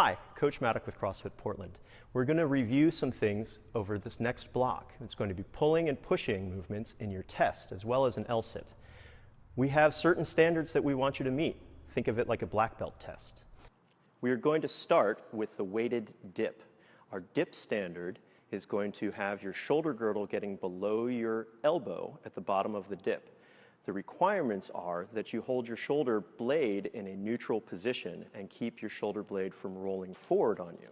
Hi, Coach Maddock with CrossFit Portland. We're going to review some things over this next block. It's going to be pulling and pushing movements in your test as well as an LSIT. We have certain standards that we want you to meet. Think of it like a black belt test. We are going to start with the weighted dip. Our dip standard is going to have your shoulder girdle getting below your elbow at the bottom of the dip. The requirements are that you hold your shoulder blade in a neutral position and keep your shoulder blade from rolling forward on you.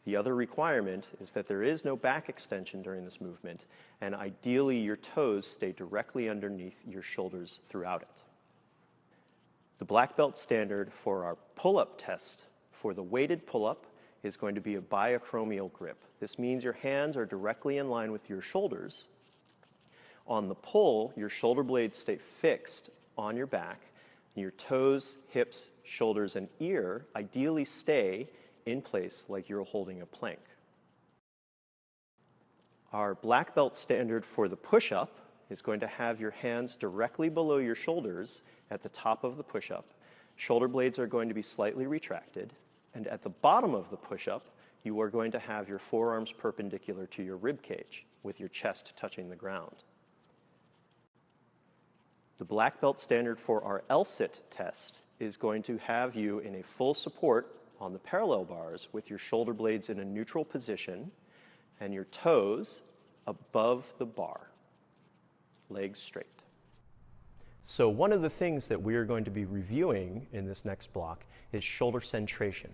The other requirement is that there is no back extension during this movement, and ideally your toes stay directly underneath your shoulders throughout it. The black belt standard for our pull-up test for the weighted pull-up is going to be a biacromial grip. This means your hands are directly in line with your shoulders. On the pull, your shoulder blades stay fixed on your back. Your toes, hips, shoulders, and ear ideally stay in place like you're holding a plank. Our black belt standard for the push-up is going to have your hands directly below your shoulders at the top of the push-up. Shoulder blades are going to be slightly retracted, and at the bottom of the push-up, you are going to have your forearms perpendicular to your rib cage with your chest touching the ground. The black belt standard for our LSIT test is going to have you in a full support on the parallel bars with your shoulder blades in a neutral position and your toes above the bar, legs straight. So one of the things that we are going to be reviewing in this next block is shoulder centration,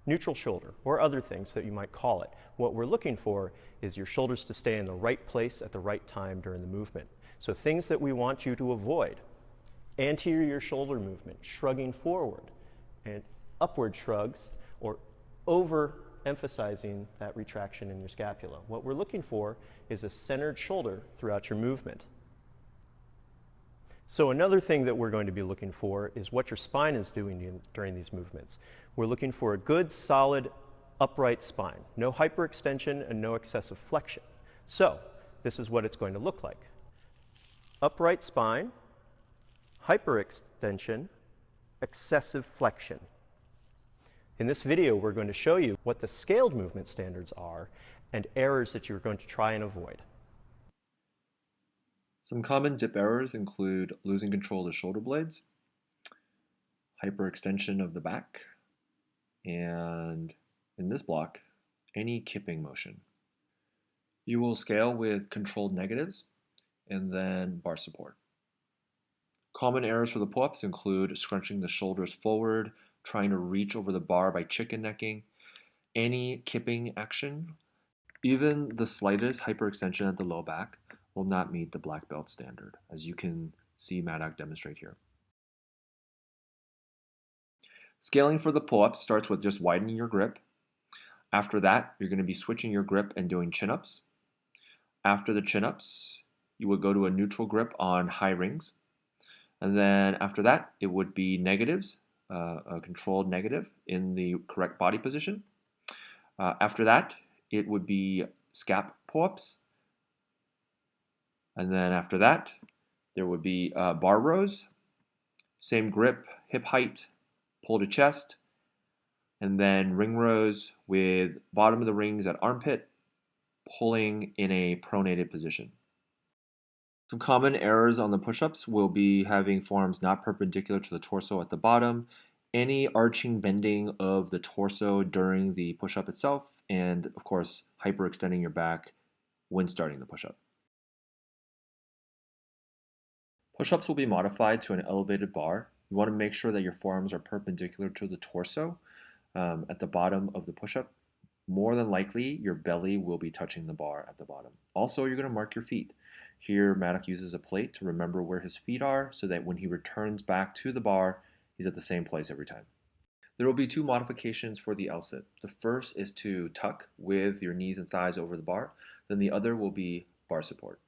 neutral shoulder, or other things that you might call it. What we're looking for is your shoulders to stay in the right place at the right time during the movement. So things that we want you to avoid: anterior shoulder movement, shrugging forward, and upward shrugs, or overemphasizing that retraction in your scapula. What we're looking for is a centered shoulder throughout your movement. So another thing that we're going to be looking for is what your spine is doing during these movements. We're looking for a good, solid, upright spine. No hyperextension and no excessive flexion. So this is what it's going to look like. Upright spine, hyperextension, excessive flexion. In this video, we're going to show you what the scaled movement standards are and errors that you're going to try and avoid. Some common dip errors include losing control of the shoulder blades, hyperextension of the back, and in this block, any kipping motion. You will scale with controlled negatives and then bar support. Common errors for the pull-ups include scrunching the shoulders forward, trying to reach over the bar by chicken necking, any kipping action. Even the slightest hyperextension at the low back will not meet the black belt standard, as you can see Maddock demonstrate here. Scaling for the pull-up starts with just widening your grip. After that, you're going to be switching your grip and doing chin-ups. After the chin-ups, you would go to a neutral grip on high rings. And then after that, it would be negatives, a controlled negative in the correct body position. After that, it would be scap pull-ups. And then after that, there would be bar rows, same grip, hip height, pull to chest, and then ring rows with bottom of the rings at armpit, pulling in a pronated position. Some common errors on the push-ups will be having forearms not perpendicular to the torso at the bottom, any arching bending of the torso during the push-up itself, and of course, hyperextending your back when starting the push-up. Push-ups will be modified to an elevated bar. You want to make sure that your forearms are perpendicular to the torso at the bottom of the push-up. More than likely, your belly will be touching the bar at the bottom. Also, you're going to mark your feet. Here, Maddock uses a plate to remember where his feet are so that when he returns back to the bar, he's at the same place every time. There will be two modifications for the LSIT. The first is to tuck with your knees and thighs over the bar. Then the other will be bar support.